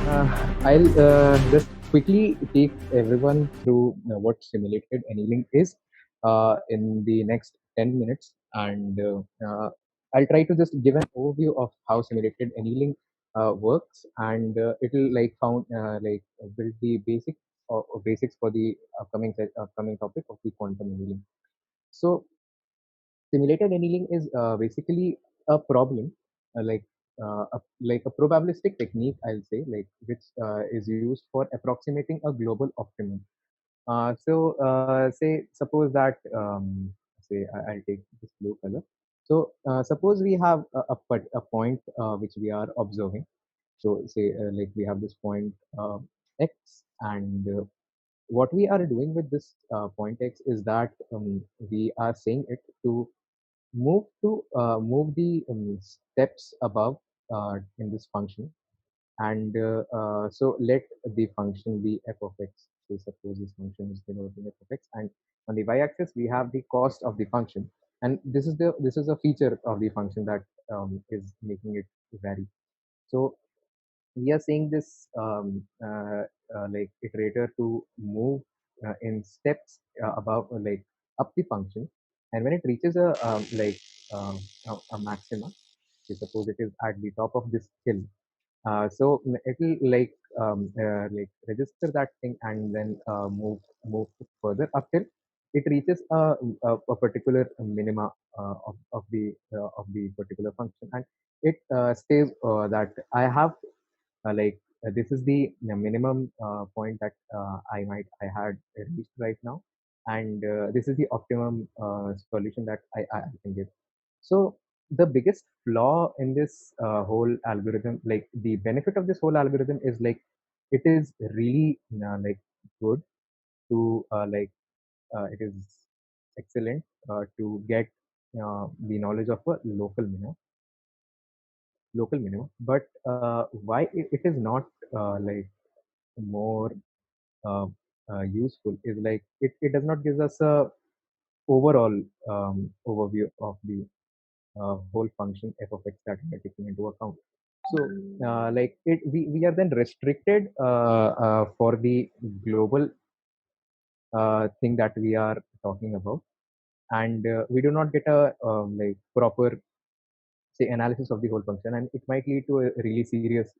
I'll just quickly take everyone through what simulated annealing is in the next 10 minutes, and I'll try to just give an overview of how simulated annealing works, and it'll build the basics for the upcoming topic of the quantum annealing. So simulated annealing is basically a problem, uh, like like a probabilistic technique, I'll say, like which is used for approximating a global optimum. Say suppose that I'll take this blue color. So suppose we have a point which we are observing. So say like we have this point x, and what we are doing with this point x is that we are saying it to move the steps above in this function, and so let the function be f of x. So suppose this function is denoting f of x, and on the y-axis we have the cost of the function, and this is a feature of the function that is making it vary. So we are saying this like iterator to move in steps above up the function, and when it reaches um, a maxima, say suppose it is at the top of this hill, it will like register that thing and then move further up till it reaches a particular minima of the particular function, and it stays that I have this is the minimum point that I had reached right now, and this is the optimum solution that I can give. So the biggest flaw in this whole algorithm, like the benefit of this whole algorithm, is like it is really good to it is excellent to get the knowledge of a local minimum, but why it is not like more uh, useful is like it does not give us a overall overview of the whole function f of x that we are taking into account. So we are then restricted for the global thing that we are talking about, and we do not get a proper say analysis of the whole function, and it might lead to a really serious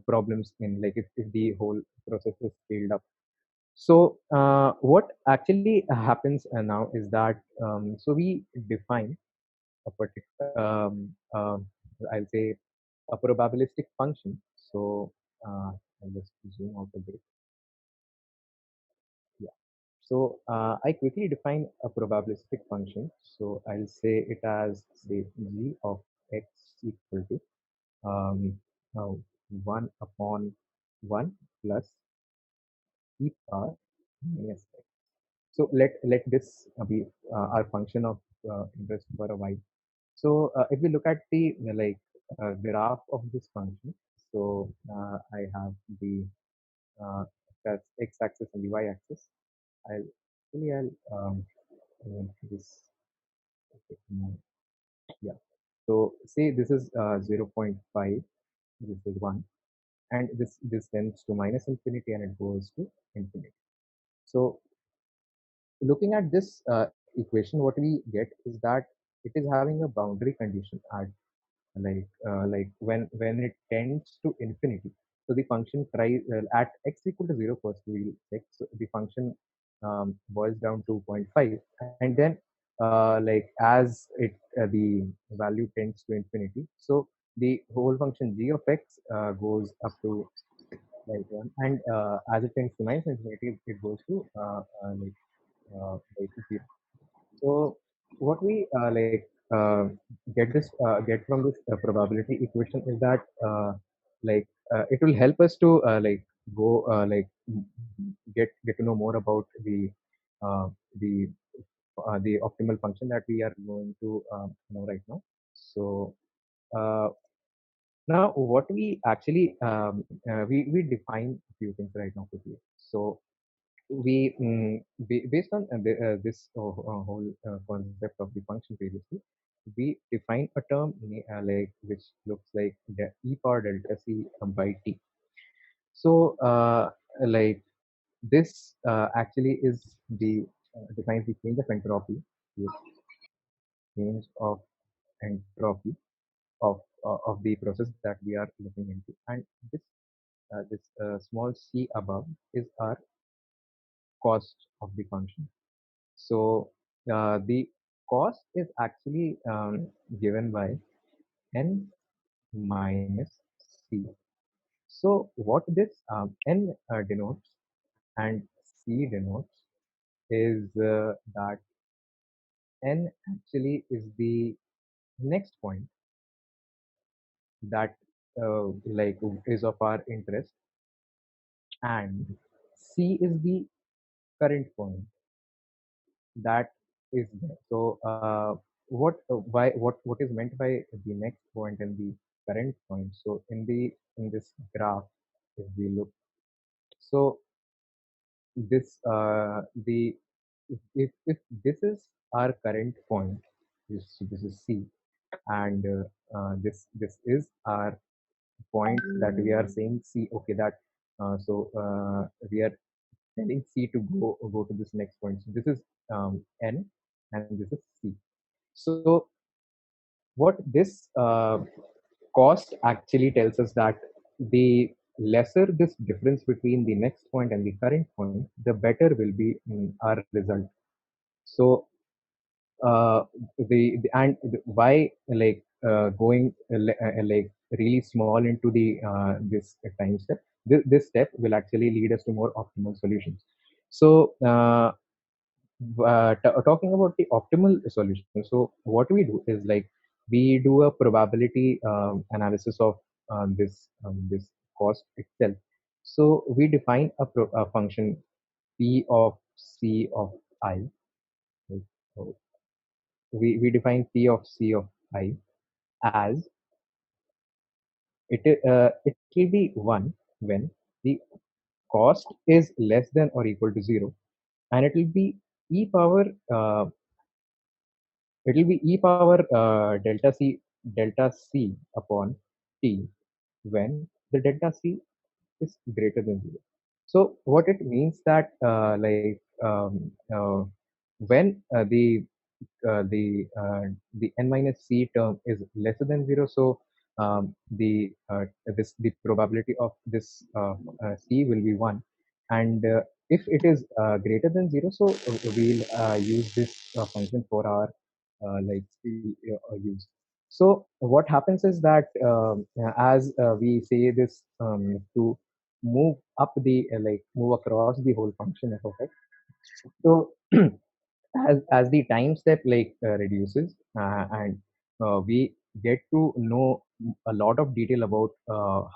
problems in like if the whole process is scaled up. So what actually happens now is that so we define a particular I'll say a probabilistic function. So I'll just zoom out a bit. Yeah. So I quickly define a probabilistic function. So I'll say it as say g of x equal to um, uh, 1 upon 1 plus e power minus x. So let this be our function of interest for a while. So if we look at the graph of this function, so I have the uh, that's x-axis and the y-axis. I'll this okay, yeah. So say this is 0 0.5, this is 1, and this tends to minus infinity and it goes to infinity. So looking at this equation, what we get is that it is having a boundary condition at when it tends to infinity. So the function tries at x equal to 0 first we'll check. So the function boils down to 0.5, and then as it the value tends to infinity, so the whole function g of x goes up to like 1, and as it tends to minus infinity it goes to like 0. So what we get from this probability equation is that it will help us to go get to know more about uh, the the optimal function that we are going to know right now. So uh, now what we actually we define a few things right now quickly. So based on this whole concept of the function previously, we define a term which looks like the e power delta c by t. So, like this actually is the defines the change of entropy, the change of entropy of the process that we are looking into, and this small c above is our cost of the function. So the cost is actually given by n minus c. So what this n denotes and c denotes is that n actually is the next point that like is of our interest, and c is the current point that is there. So what is meant by the next point and the current point? So in this graph, if we look, so this the if this is our current point, this is C, and this is our point that we are saying C. Okay, that we are telling C to go to this next point. So this is N, and this is C. So what this cost actually tells us that the lesser this difference between the next point and the current point, the better will be our result. So uh, why like going like really small into the this time step, this step will actually lead us to more optimal solutions. So talking about the optimal solution, so what we do is like we do a probability analysis of this cost itself. So we define a function p of c of I. Right? So we define p of c of I as it will be one when the cost is less than or equal to zero, and e power uh, it will be e power delta c upon t when the delta c is greater than zero. So what it means that when the n minus c term is lesser than zero, so the probability of this c will be one, and if it is greater than zero, so we'll use this function for our use. So what happens is that as we say this to move up the move across the whole function f of x. So as the time step reduces and we get to know a lot of detail about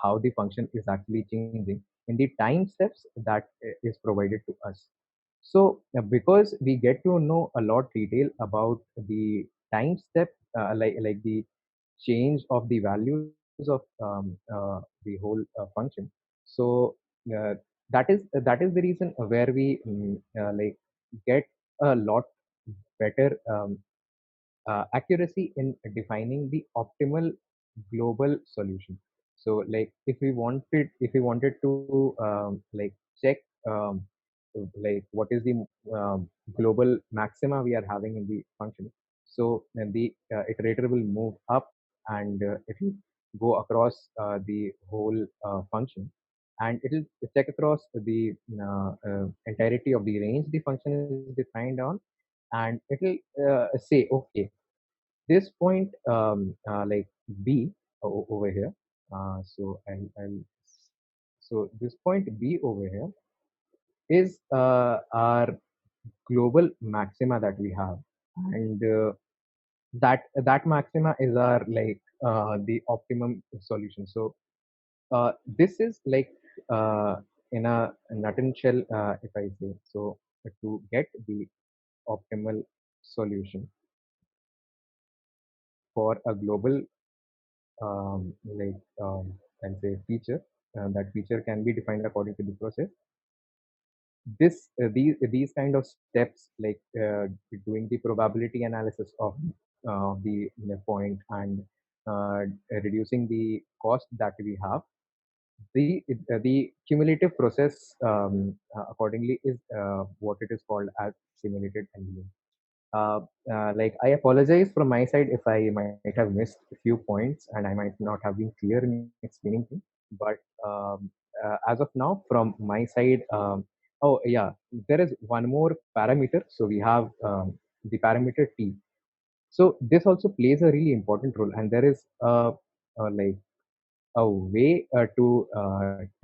how the function is actually changing in the time steps that is provided to us. So because we get to know a lot detail about the time step like the change of the values of the whole function. So uh, that is the reason where we get a lot better accuracy in defining the optimal global solution. So if we wanted to check um, what is the global maxima we are having in the function. So then the iterator will move up, and it will go across the whole function, and it will check across the entirety of the range the function is defined on, and it will say, okay, this point b over here. I'll so this point b over here is our global maxima that we have, and that maxima is our the optimum solution. So this is uh, in a nutshell, if I say so, to get the optimal solution for a global and say feature. That feature can be defined according to the process. These kind of steps, doing the probability analysis of the point, and reducing the cost that we have, The cumulative process accordingly is what it is called as simulated alignment. Uh, like I apologize from my side if I might have missed a few points and I might not have been clear in explaining things. But as of now, from my side, oh yeah, there is one more parameter. So we have the parameter t. So this also plays a really important role, and there is like a way to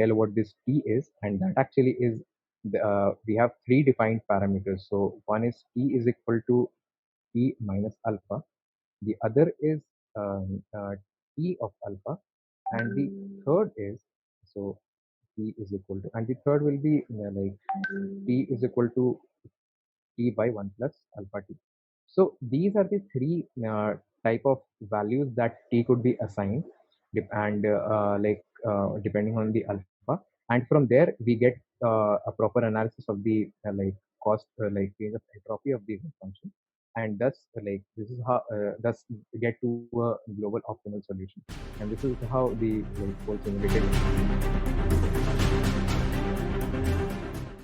tell what this t is, and that actually is we have three defined parameters. So one is t is equal to t minus alpha. The other is t of alpha, and the third is so t is equal to, and the third will be like t is equal to t by 1 plus alpha t. So these are the three type of values that t could be assigned, and depending on the alpha, and from there we get a proper analysis of the like cost, change of entropy of the function, and thus like this is how thus get to a global optimal solution, and this is how the like whole simulated